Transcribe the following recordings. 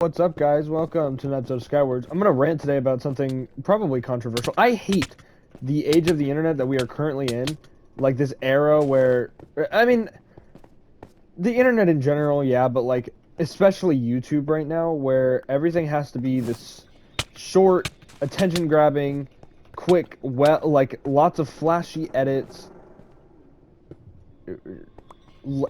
What's up, guys? Welcome to an episode of Skywars. I'm gonna rant today about something probably controversial. I hate the age of the internet that we are currently in, like this era where, I mean, the internet in general, yeah, but like especially YouTube right now, where everything has to be this short, attention-grabbing, quick, well, like lots of flashy edits.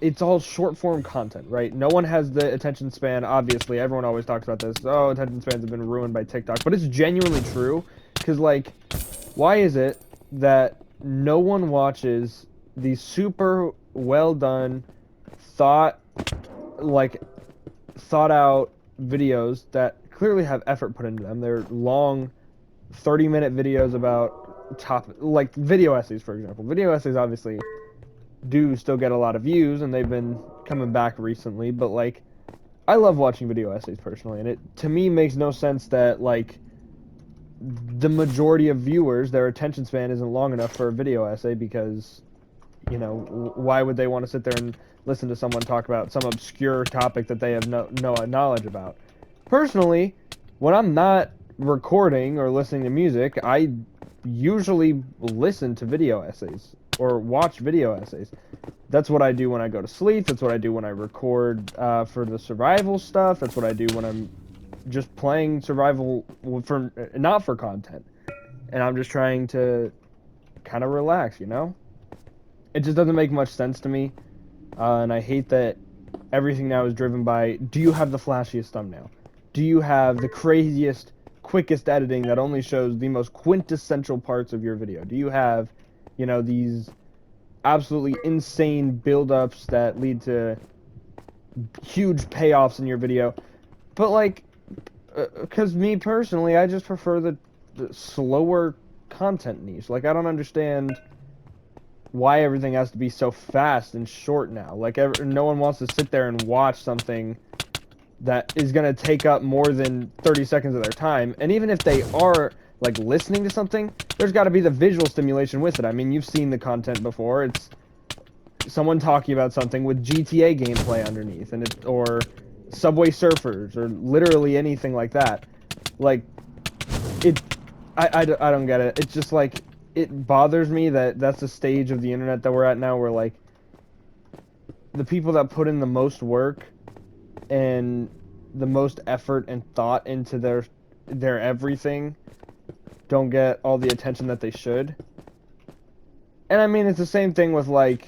It's all short form content, right? No one has the attention span. Obviously, everyone always talks about this. Oh, attention spans have been ruined by TikTok, but it's genuinely true. Because, like, why is it that no one watches these super well done, thought, like, thought out videos that clearly have effort put into them? They're long, 30-minute videos about like video essays, for example. Video essays, obviously do still get a lot of views, and they've been coming back recently, but like I love watching video essays personally, and it to me makes no sense that like the majority of viewers, their attention span isn't long enough for a video essay because why would they want to sit there and listen to someone talk about some obscure topic that they have no knowledge about? Personally, when I'm not recording or listening to music, I usually listen to video essays or watch video essays. That's what I do when I go to sleep. That's what I do when I record for the survival stuff. That's what I do when I'm just playing survival for not for content, and I'm just trying to kind of relax. It just doesn't make much sense to me, and I hate that everything now is driven by, do you have the flashiest thumbnail? Do you have the craziest, quickest editing that only shows the most quintessential parts of your video? Do you have, these absolutely insane build-ups that lead to huge payoffs in your video? But, like, because me personally, I just prefer the slower content niche. Like, I don't understand why everything has to be so fast and short now. Like, no one wants to sit there and watch something that is going to take up more than 30 seconds of their time. And even if they are, like, listening to something, there's got to be the visual stimulation with it. I mean, you've seen the content before. It's someone talking about something with GTA gameplay underneath, or Subway Surfers, or literally anything like that. Like, I don't get it. It's just, like, it bothers me that that's the stage of the internet that we're at now, where, like, the people that put in the most work and the most effort and thought into their everything don't get all the attention that they should. And I mean, it's the same thing with, like,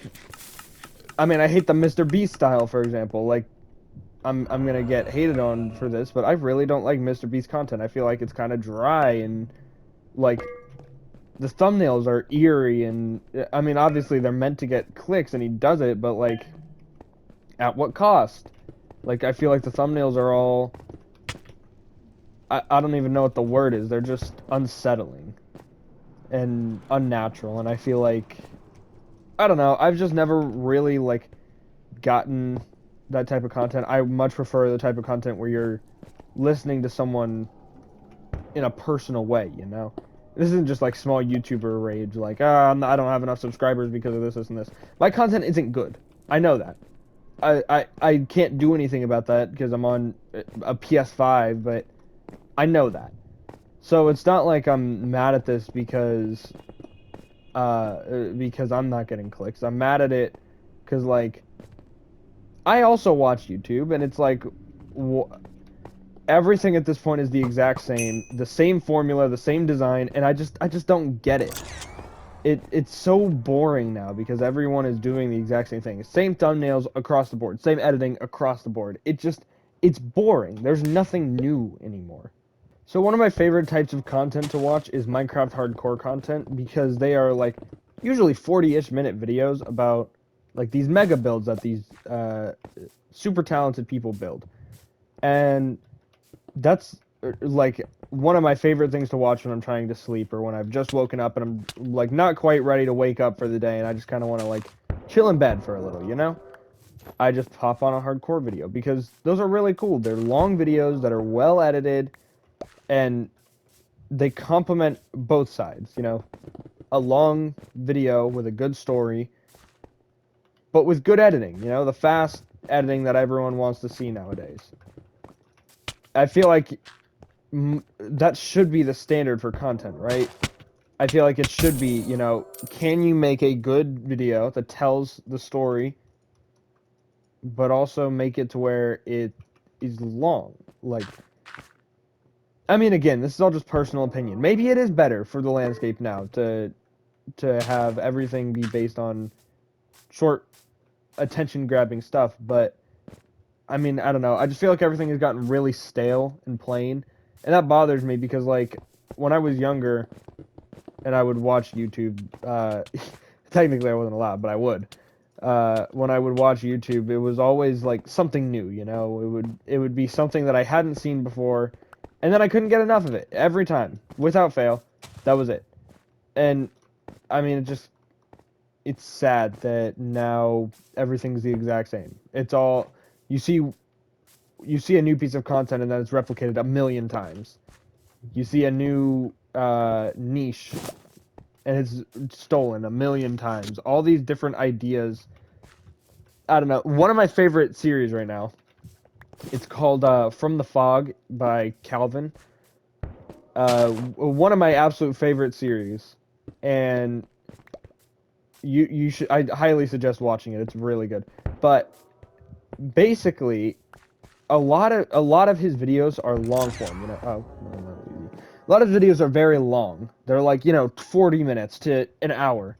I mean, I hate the Mr. Beast style, for example. Like, I'm gonna get hated on for this, but I really don't like Mr. Beast content. I feel like it's kind of dry, and like the thumbnails are eerie, and I mean, obviously they're meant to get clicks, and he does it, but like, at what cost? Like, I feel like the thumbnails are all, I don't even know what the word is. They're just unsettling and unnatural, and I feel like, I don't know, I've just never really, like, gotten that type of content. I much prefer the type of content where you're listening to someone in a personal way. This isn't just like small YouTuber rage, like, I don't have enough subscribers because of this, and this. My content isn't good. I know that. I can't do anything about that because I'm on a PS5, but I know that. So it's not like I'm mad at this because I'm not getting clicks. I'm mad at it because, like, I also watch YouTube, and it's like everything at this point is the same formula, the same design, and I just don't get it. It's so boring now because everyone is doing the exact same thing. Same thumbnails across the board, same editing across the board. It's boring. There's nothing new anymore. So one of my favorite types of content to watch is Minecraft hardcore content, because they are like usually 40-ish minute videos about like these mega builds that these super talented people build. And that's like one of my favorite things to watch when I'm trying to sleep, or when I've just woken up and I'm like not quite ready to wake up for the day, and I just kind of want to like chill in bed for a little. I just pop on a hardcore video because those are really cool. They're long videos that are well edited, and they complement both sides. A long video with a good story, but with good editing, the fast editing that everyone wants to see nowadays. I feel like that should be the standard for content, right? I feel like it should be, you know, can you make a good video that tells the story, but also make it to where it is long? Like, I mean, again, this is all just personal opinion. Maybe it is better for the landscape now to have everything be based on short, attention-grabbing stuff, but I mean, I don't know. I just feel like everything has gotten really stale and plain, and that bothers me because, like, when I was younger and I would watch YouTube, technically I wasn't allowed, but I would. When I would watch YouTube, it was always like something new, you know. It would be something that I hadn't seen before, and then I couldn't get enough of it every time, without fail. That was it. And I mean, it's sad that now everything's the exact same. It's all you see a new piece of content and then it's replicated a million times. You see a new niche and it's stolen a million times. All these different ideas. I don't know. One of my favorite series right now. It's called From the Fog by Calvin. One of my absolute favorite series, and you should. I highly suggest watching it. It's really good. But basically, a lot of his videos are long form. You know, a lot of videos are very long. They're like 40 minutes to an hour.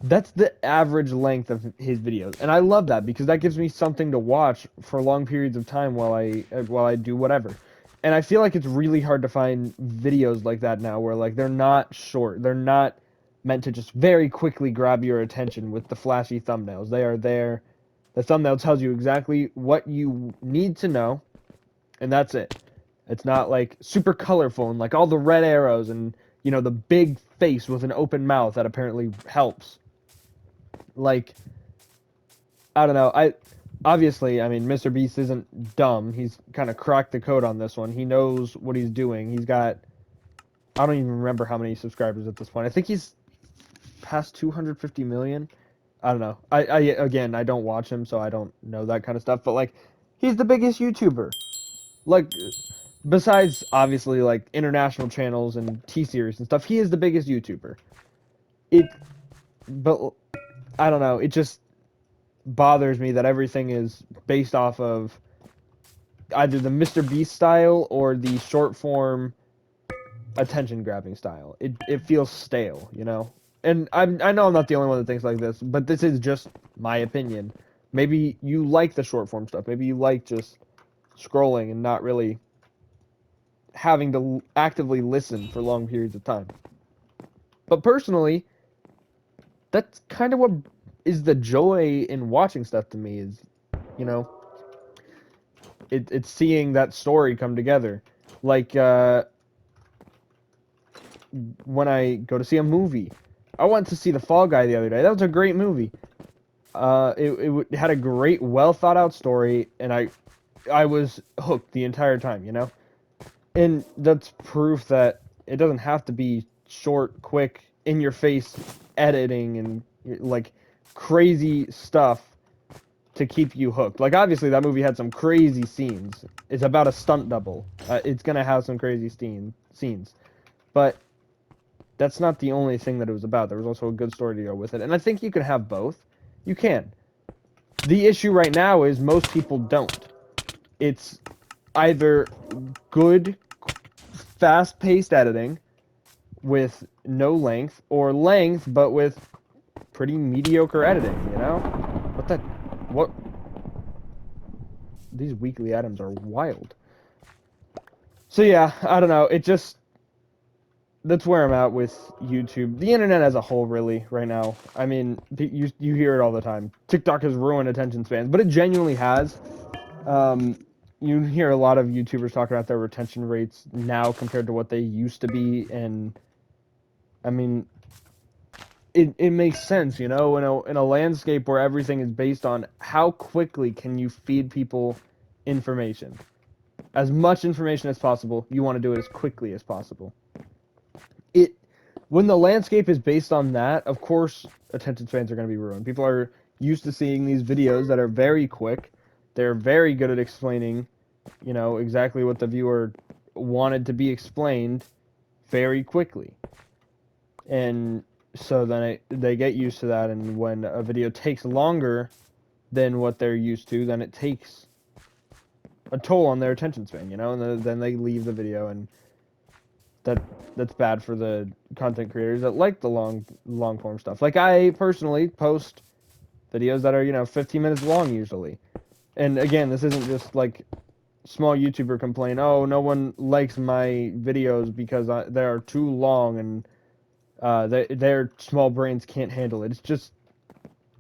That's the average length of his videos, and I love that because that gives me something to watch for long periods of time while I do whatever. And I feel like it's really hard to find videos like that now, where like they're not short, they're not meant to just very quickly grab your attention with the flashy thumbnails. They are there. The thumbnail tells you exactly what you need to know, and that's it. It's not like super colorful and like all the red arrows and the big face with an open mouth that apparently helps. Like, I don't know. Obviously, I mean, Mr. Beast isn't dumb. He's kind of cracked the code on this one. He knows what he's doing. He's got, I don't even remember how many subscribers at this point. I think he's past 250 million. I don't know. Again, I don't watch him, so I don't know that kind of stuff. But like, he's the biggest YouTuber. Like, besides obviously like international channels and T-series and stuff, he is the biggest YouTuber. But I don't know. It just bothers me that everything is based off of either the Mr. Beast style or the short form attention grabbing style. It feels stale, you know? And I know I'm not the only one that thinks like this, but this is just my opinion. Maybe you like the short form stuff. Maybe you like just scrolling and not really having to actively listen for long periods of time. But personally, that's kind of what is the joy in watching stuff to me is, you know, it's seeing that story come together. Like, when I go to see a movie. I went to see The Fall Guy the other day. That was a great movie. It had a great, well thought out story, and I was hooked the entire time, you know? And that's proof that it doesn't have to be short, quick, in your face editing and like crazy stuff to keep you hooked. Like, obviously that movie had some crazy scenes. It's about a stunt double. It's gonna have some crazy scenes. But that's not the only thing that it was about. There was also a good story to go with it. And I think you can have both. You can. The issue right now is most people don't. It's either good, fast-paced editing with no length, or length but with pretty mediocre editing, you know? What? These weekly items are wild. So yeah, I don't know. That's where I'm at with YouTube. The internet as a whole, really, right now. I mean, you hear it all the time. TikTok has ruined attention spans, but it genuinely has. You hear a lot of YouTubers talk about their retention rates now compared to what they used to be, and I mean, it makes sense, you know, in a landscape where everything is based on how quickly can you feed people information. As much information as possible, you want to do it as quickly as possible. When the landscape is based on that, of course, attention spans are going to be ruined. People are used to seeing these videos that are very quick. They're very good at explaining you know, exactly what the viewer wanted to be explained very quickly. And so then they get used to that, and when a video takes longer than what they're used to, then it takes a toll on their attention span, you know, and then they leave the video, and that's bad for the content creators that like the long form stuff. Like, I personally post videos that are, you know, 15 minutes long usually. And again, this isn't just like small YouTuber complain, oh, no one likes my videos because they are too long and their small brains can't handle it. It's just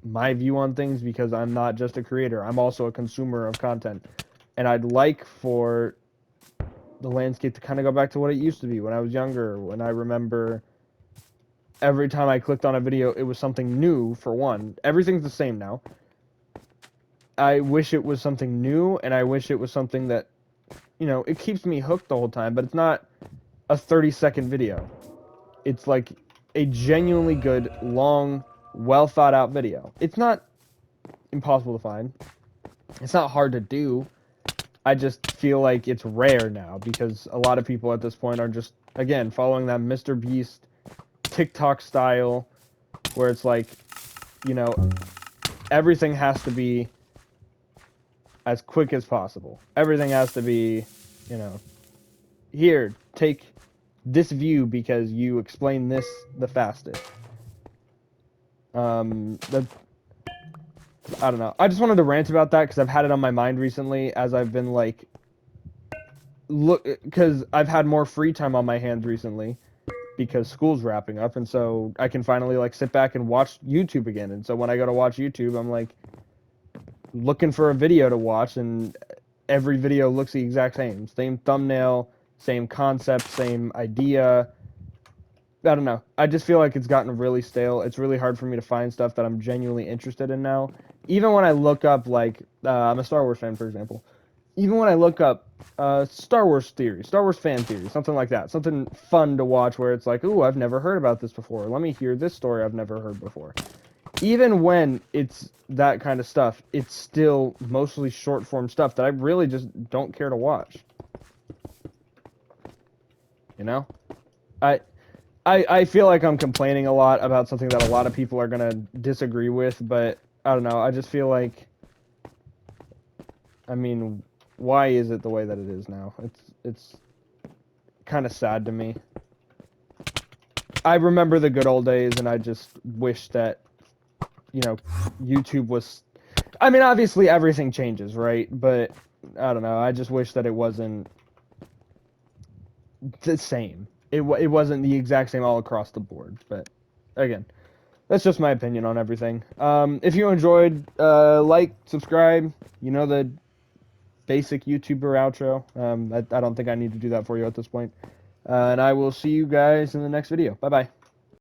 my view on things, because I'm not just a creator. I'm also a consumer of content. And I'd like for the landscape to kind of go back to what it used to be when I was younger, when I remember every time I clicked on a video, it was something new, for one. Everything's the same now. I wish it was something new, and I wish it was something that, you know, it keeps me hooked the whole time, but it's not a 30-second video. It's like a genuinely good, long, well thought out video. It's not impossible to find. It's not hard to do. I just feel like it's rare now, because a lot of people at this point are just, again, following that Mr. Beast TikTok style, where it's like, you know, everything has to be as quick as possible. Everything has to be, you know, here, take this view because you explain this the fastest. I don't know. I just wanted to rant about that because I've had it on my mind recently, as I've been like, because I've had more free time on my hands recently because school's wrapping up, and so I can finally like sit back and watch YouTube again. And so when I go to watch YouTube, I'm like looking for a video to watch, and every video looks the exact same thumbnail, same concept, same idea. I don't know. I just feel like it's gotten really stale. It's really hard for me to find stuff that I'm genuinely interested in now. Even when I look up, like, I'm a Star Wars fan, for example. Even when I look up Star Wars theory, Star Wars fan theory, something like that, something fun to watch where it's like, ooh, I've never heard about this before. Let me hear this story I've never heard before. Even when it's that kind of stuff, it's still mostly short form stuff that I really just don't care to watch. You know? I feel like I'm complaining a lot about something that a lot of people are going to disagree with, but I don't know. I just feel like, I mean, why is it the way that it is now? It's kind of sad to me. I remember the good old days, and I just wish that, you know, YouTube was... I mean, obviously everything changes, right? But I don't know. I just wish that it wasn't the same. It wasn't the exact same all across the board. But again, that's just my opinion on everything. If you enjoyed, like, subscribe. You know the basic YouTuber outro. I don't think I need to do that for you at this point. And I will see you guys in the next video. Bye-bye.